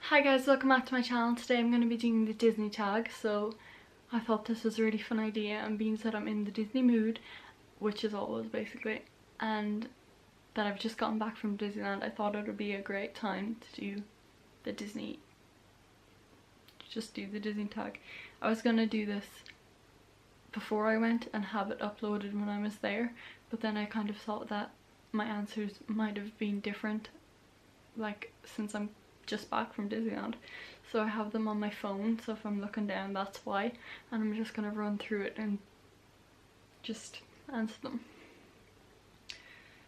Hi guys, welcome back to my channel. Today I'm going to be doing the Disney tag. So I thought this was a really fun idea, and being that I'm in the Disney mood, which is always basically, and that I've just gotten back from Disneyland, I thought it would be a great time to do the Disney tag. I was going to do this before I went and have it uploaded when I was there, but then I kind of thought that my answers might have been different, like since I'm just back from Disneyland, so I have them on my phone, so if I'm looking down that's why, and I'm just gonna run through it and just answer them.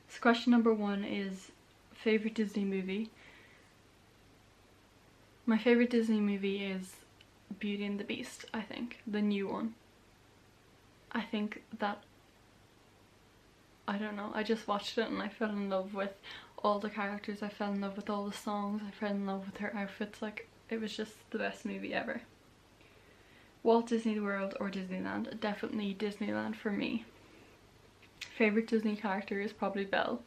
So question number 1 is favorite Disney movie. My favorite Disney movie is Beauty and the Beast, I think, the new one. I think that, I don't know, I just watched it and I fell in love with all the characters, I fell in love with all the songs, I fell in love with her outfits. Like, it was just the best movie ever. Walt Disney World or Disneyland? Definitely Disneyland for me. Favorite Disney character is probably Belle.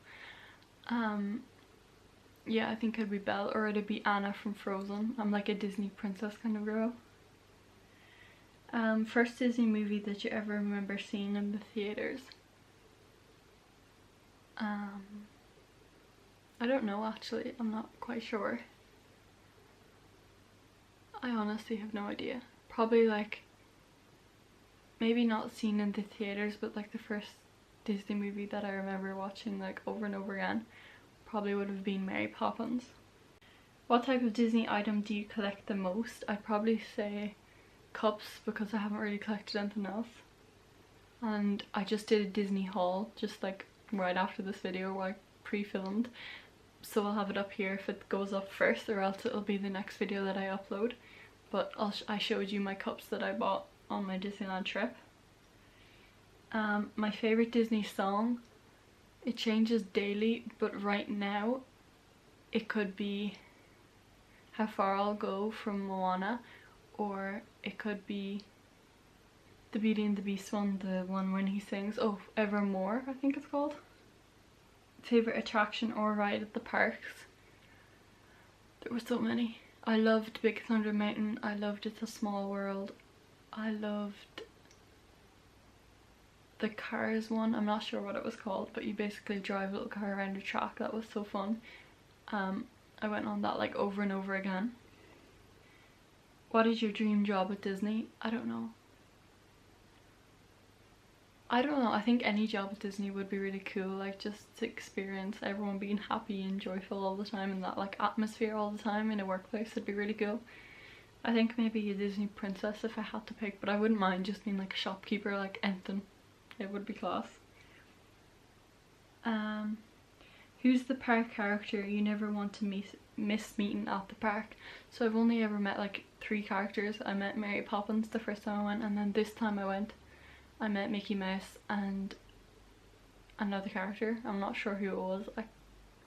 Yeah, I think it'd be Belle, or it'd be Anna from Frozen. I'm like a Disney princess kind of girl. First Disney movie that you ever remember seeing in the theaters? I don't know actually, I'm not quite sure. I honestly have no idea. Probably like, maybe not seen in the theaters, but like the first Disney movie that I remember watching like over and over again probably would have been Mary Poppins. What type of Disney item do you collect the most? I'd probably say cups, because I haven't really collected anything else. And I just did a Disney haul just like right after this video, where I pre-filmed, so I'll have it up here if it goes up first, or else it'll be the next video that I upload. But I showed you my cups that I bought on my Disneyland trip. My favorite Disney song, it changes daily, but right now it could be How Far I'll Go from Moana, or it could be the Beauty and the Beast one, the one when he sings, oh, Evermore I think it's called. Favorite attraction or ride at the parks? There were so many. I loved Big Thunder Mountain, I loved It's a Small World, I loved the Cars one, I'm not sure what it was called, but you basically drive a little car around a track. That was so fun. I went on that like over and over again. What is your dream job at Disney? I don't know, I think any job at Disney would be really cool, like just to experience everyone being happy and joyful all the time, and that like atmosphere all the time in a workplace would be really cool. I think maybe a Disney princess if I had to pick, but I wouldn't mind just being like a shopkeeper, like anything. It would be class. Who's the park character you never want to miss meeting at the park? So I've only ever met like 3 characters. I met Mary Poppins the first time I went, and then this time I went I met Mickey Mouse and another character. I'm not sure who it was. I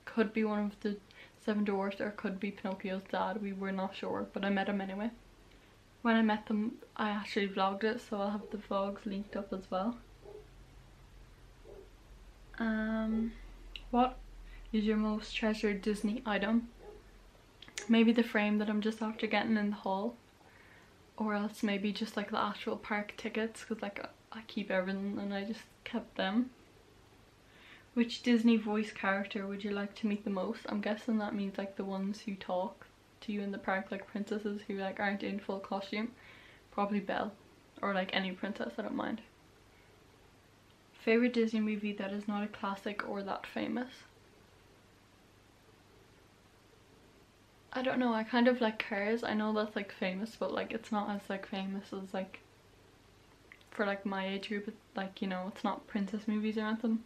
could be one of the 7 Dwarfs, or could be Pinocchio's dad. We were not sure, but I met him anyway. When I met them, I actually vlogged it, so I'll have the vlogs linked up as well. What is your most treasured Disney item? Maybe the frame that I'm just after getting in the haul, or else maybe just like the actual park tickets, because like I keep everything and I just kept them. Which Disney voice character would you like to meet the most? I'm guessing that means like the ones who talk to you in the park, like princesses who like aren't in full costume. Probably Belle, or like any princess, I don't mind. Favorite Disney movie that is not a classic or that famous? I don't know, I kind of like Cars. I know that's like famous, but like it's not as like famous as like for like my age group. Like, you know, it's not princess movies or anything.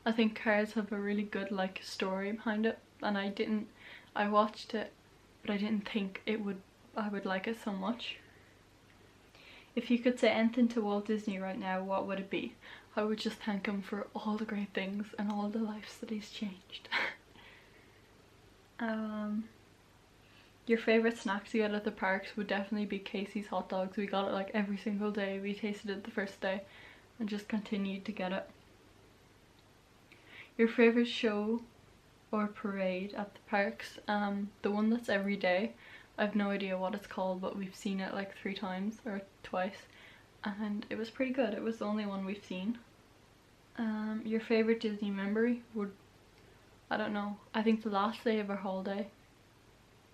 I think Cars have a really good like story behind it, and I watched it, but I didn't think I would like it so much. If you could say anything to Walt Disney right now, what would it be? I would just thank him for all the great things and all the lives that he's changed. Your favorite snacks you get at the parks would definitely be Casey's hot dogs. We got it like every single day. We tasted it the first day and just continued to get it. Your favorite show or parade at the parks. The one that's every day, I have no idea what it's called, but we've seen it like 3 times or twice, and it was pretty good. It was the only one we've seen. Your favorite Disney memory would, I don't know, I think the last day of our holiday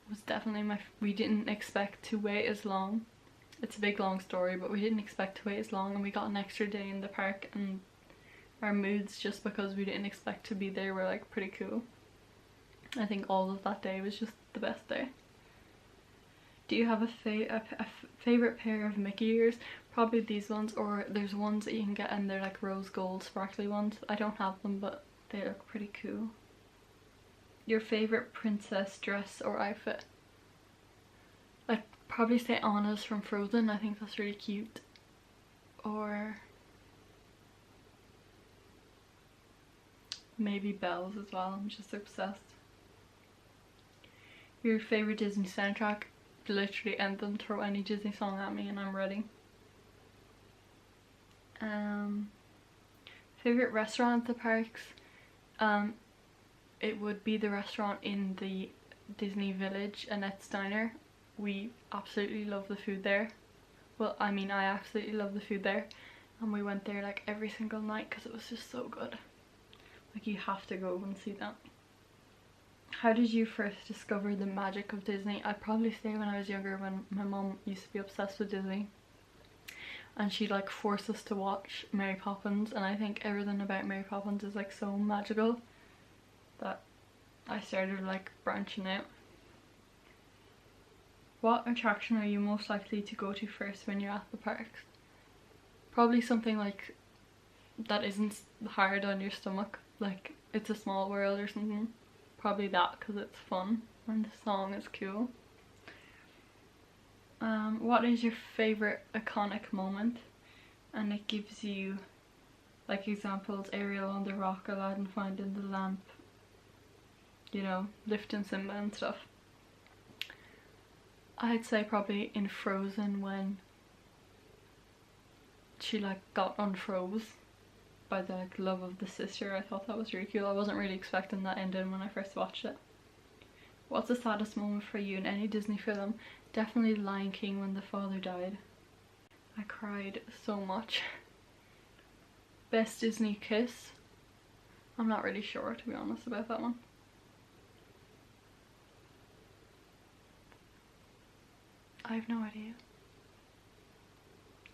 was definitely we didn't expect to wait as long. It's a big long story, but we didn't expect to wait as long, and we got an extra day in the park, and our moods, just because we didn't expect to be there, were like pretty cool. I think all of that day was just the best day. Do you have a favorite pair of Mickey ears? Probably these ones, or there's ones that you can get and they're like rose gold sparkly ones. I don't have them, but they look pretty cool. Your favorite princess dress or outfit? I'd probably say Anna's from Frozen. I think that's really cute. Or maybe Belle's as well. I'm just obsessed. Your favorite Disney soundtrack? Literally anything. Throw any Disney song at me and I'm ready. Favorite restaurant at the parks? It would be the restaurant in the Disney Village, Annette's Diner. We absolutely love the food there. Well, I mean, I absolutely love the food there, and we went there like every single night because it was just so good. Like, you have to go and see that. How did you first discover the magic of Disney? I'd probably say when I was younger, when my mom used to be obsessed with Disney, and she'd like force us to watch Mary Poppins, and I think everything about Mary Poppins is like so magical that I started like branching out. What attraction are you most likely to go to first when you're at the parks? Probably something like that isn't hard on your stomach, like It's a Small World or something. Probably that, because it's fun and the song is cool. What is your favorite iconic moment? And it gives you like examples: Ariel on the rock, Aladdin finding the lamp, you know, lifting Simba and stuff. I'd say probably in Frozen, when she like got unfroze by the like love of the sister. I thought that was really cool. I wasn't really expecting that ending when I first watched it. What's the saddest moment for you in any Disney film? Definitely Lion King, when the father died. I cried so much. Best Disney kiss? I'm not really sure, to be honest, about that one. I have no idea.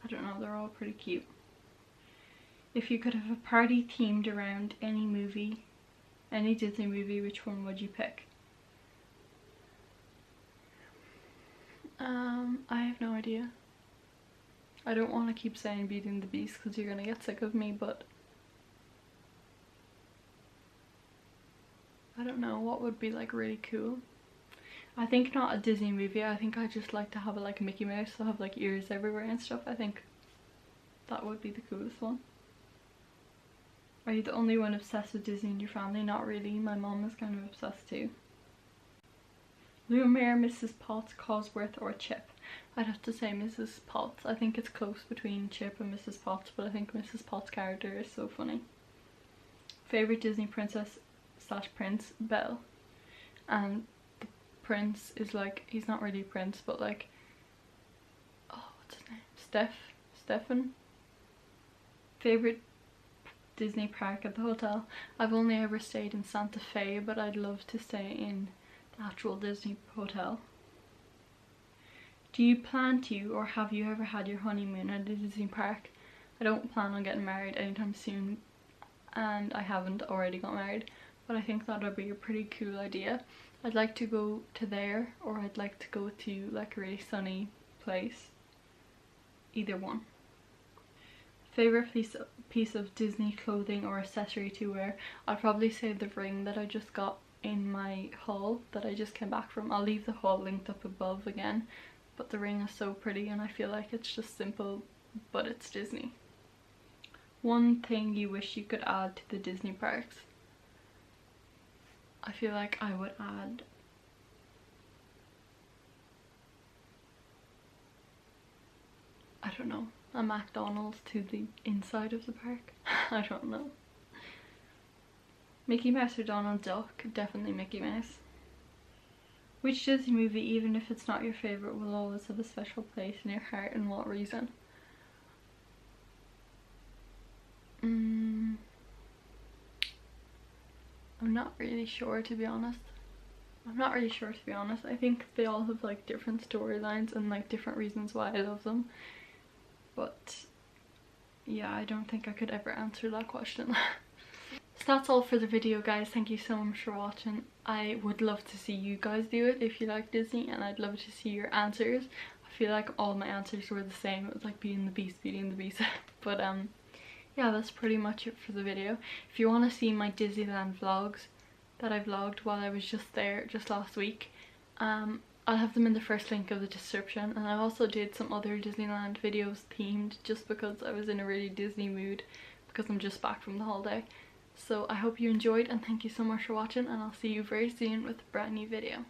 I don't know, they're all pretty cute. If you could have a party themed around any movie, any Disney movie, which one would you pick? I have no idea. I don't want to keep saying Beauty and the Beast because you're gonna get sick of me, but I don't know what would be like really cool. I think not a Disney movie. I think I just like to have a like Mickey Mouse, so have like ears everywhere and stuff. I think that would be the coolest one. Are you the only one obsessed with Disney in your family? Not really. My mom is kind of obsessed too. Lumiere, Mrs. Potts, Cosworth or Chip? I'd have to say Mrs. Potts. I think it's close between Chip and Mrs. Potts, but I think Mrs. Potts' character is so funny. Favorite Disney princess / prince? Belle. And the prince is like, he's not really a prince, but like, oh, what's his name? Stefan? Favorite Disney park at the hotel? I've only ever stayed in Santa Fe, but I'd love to stay in the actual Disney hotel. Do you plan to, or have you ever had your honeymoon at a Disney park? I don't plan on getting married anytime soon, and I haven't already got married, but I think that would be a pretty cool idea. I'd like to go to there, or I'd like to go to like a really sunny place. Either one. Favorite piece of Disney clothing or accessory to wear? I'd probably say the ring that I just got in my haul that I just came back from. I'll leave the haul linked up above again, but the ring is so pretty and I feel like it's just simple, but it's Disney. One thing you wish you could add to the Disney parks? I feel like I would add I don't know, a McDonald's to the inside of the park. I don't know. Mickey Mouse or Donald Duck? Definitely Mickey Mouse. Which Disney movie, even if it's not your favourite, will always have a special place in your heart, and what reason? I'm not really sure, to be honest. I think they all have like different storylines and like different reasons why I love them. But yeah, I don't think I could ever answer that question. So that's all for the video, guys. Thank you so much for watching. I would love to see you guys do it if you like Disney, and I'd love to see your answers. I feel like all my answers were the same. It was like Beauty and the Beast. But yeah, that's pretty much it for the video. If you want to see my Disneyland vlogs that I vlogged while I was just there just last week, I'll have them in the first link of the description. And I also did some other Disneyland videos themed, just because I was in a really Disney mood, because I'm just back from the holiday. So I hope you enjoyed, and thank you so much for watching, and I'll see you very soon with a brand new video.